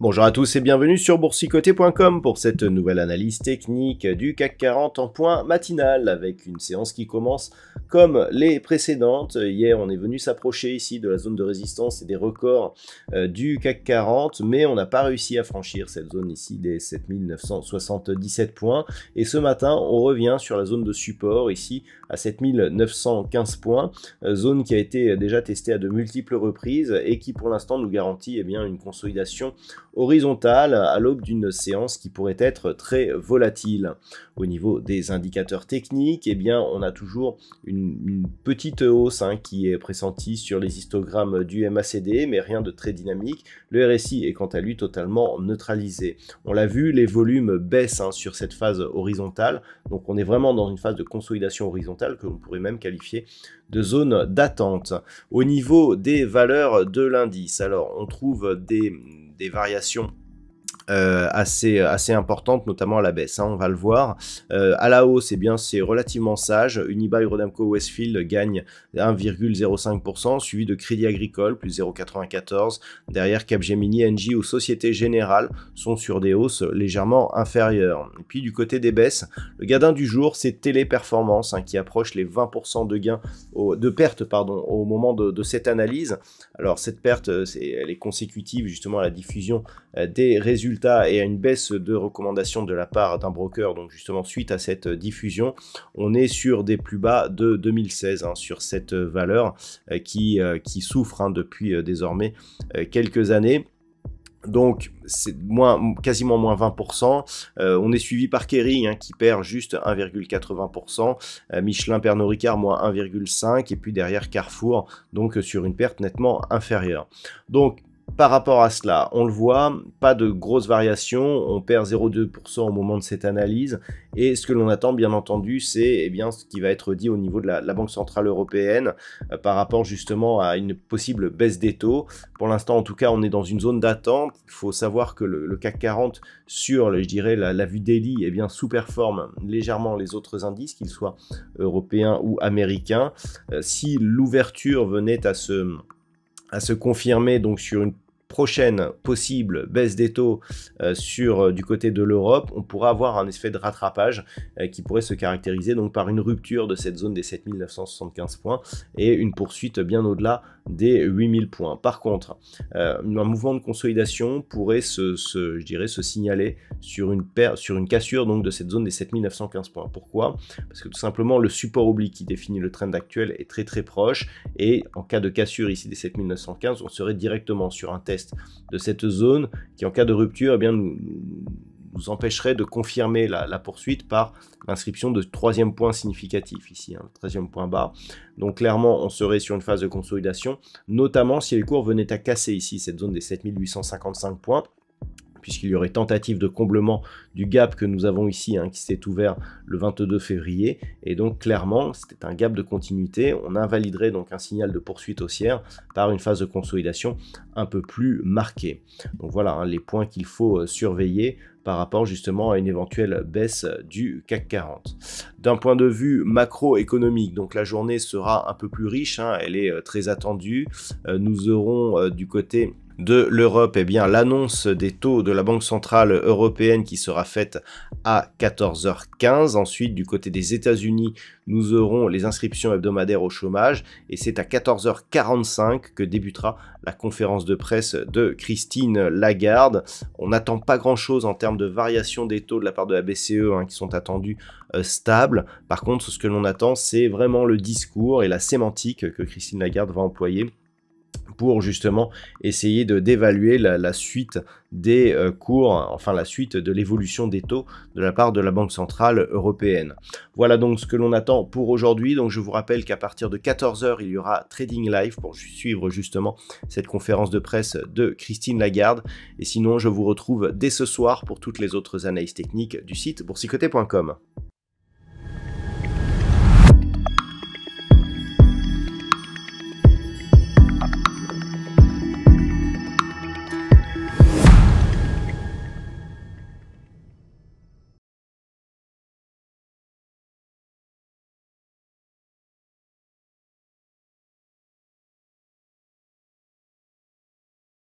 Bonjour à tous et bienvenue sur boursicoté.com pour cette nouvelle analyse technique du CAC 40 en point matinal avec une séance qui commence comme les précédentes. Hier, on est venu s'approcher ici de la zone de résistance et des records du CAC 40, mais on n'a pas réussi à franchir cette zone ici des 7977 points. Et ce matin, on revient sur la zone de support ici à 7915 points, zone qui a été déjà testée à de multiples reprises et qui pour l'instant nous garantit une consolidation horizontale à l'aube d'une séance qui pourrait être très volatile. Au niveau des indicateurs techniques, on a toujours une petite hausse qui est pressentie sur les histogrammes du MACD, mais rien de très dynamique. Le RSI est quant à lui totalement neutralisé. On l'a vu, les volumes baissent sur cette phase horizontale, donc on est vraiment dans une phase de consolidation horizontale que l'on pourrait même qualifier de zone d'attente. Au niveau des valeurs de l'indice, alors on trouve des variations assez importantes, notamment à la baisse, on va le voir. À la hausse, c'est relativement sage. Unibail Rodamco Westfield gagne 1,05%, suivi de Crédit Agricole, plus 0,94. Derrière, Capgemini, Engie ou Société Générale sont sur des hausses légèrement inférieures. Et puis du côté des baisses, le gadin du jour, c'est Téléperformance qui approche les 20% de gains, de perte au moment de cette analyse. Alors cette perte, elle est consécutive justement à la diffusion des résultats et à une baisse de recommandation de la part d'un broker. Donc justement suite à cette diffusion, on est sur des plus bas de 2016 sur cette valeur qui souffre depuis désormais quelques années. Donc c'est quasiment moins 20%. On est suivi par Kering qui perd juste 1,80%, Michelin, Pernod Ricard moins 1,5% et puis derrière Carrefour donc sur une perte nettement inférieure. Donc par rapport à cela, on le voit, pas de grosses variations, on perd 0,2% au moment de cette analyse, et ce que l'on attend bien entendu, c'est ce qui va être dit au niveau de la Banque Centrale Européenne par rapport justement à une possible baisse des taux. Pour l'instant, en tout cas, on est dans une zone d'attente. Il faut savoir que le CAC 40 sur, je dirais, la vue daily, sous-performe légèrement les autres indices, qu'ils soient européens ou américains. Si l'ouverture venait à se confirmer donc sur une prochaine possible baisse des taux du côté de l'Europe, on pourra avoir un effet de rattrapage qui pourrait se caractériser donc par une rupture de cette zone des 7975 points et une poursuite bien au-delà des 8000 points. Par contre, un mouvement de consolidation pourrait se signaler sur une cassure donc de cette zone des 7915 points. Pourquoi? Parce que tout simplement le support oblique qui définit le trend actuel est très très proche et en cas de cassure ici des 7915, on serait directement sur un test de cette zone qui en cas de rupture nous empêcherait de confirmer la poursuite par l'inscription de troisième point significatif ici, le 13e point bas. Donc clairement on serait sur une phase de consolidation, notamment si les cours venaient à casser ici cette zone des 7855 points, puisqu'il y aurait tentative de comblement du gap que nous avons ici, qui s'est ouvert le 22 février, et donc clairement, c'était un gap de continuité, on invaliderait donc un signal de poursuite haussière par une phase de consolidation un peu plus marquée. Donc voilà les points qu'il faut surveiller par rapport justement à une éventuelle baisse du CAC 40. D'un point de vue macroéconomique, donc la journée sera un peu plus riche, elle est très attendue. Nous aurons du côté de l'Europe, l'annonce des taux de la Banque Centrale Européenne qui sera faite à 14h15. Ensuite, du côté des États-Unis, nous aurons les inscriptions hebdomadaires au chômage et c'est à 14h45 que débutera la conférence de presse de Christine Lagarde. On n'attend pas grand-chose en termes de variation des taux de la part de la BCE qui sont attendus stables. Par contre, ce que l'on attend, c'est vraiment le discours et la sémantique que Christine Lagarde va employer pour justement essayer d'évaluer la suite des cours, enfin la suite de l'évolution des taux de la part de la Banque Centrale Européenne. Voilà donc ce que l'on attend pour aujourd'hui. Donc je vous rappelle qu'à partir de 14h, il y aura Trading Live pour suivre justement cette conférence de presse de Christine Lagarde. Et sinon, je vous retrouve dès ce soir pour toutes les autres analyses techniques du site boursicoté.com.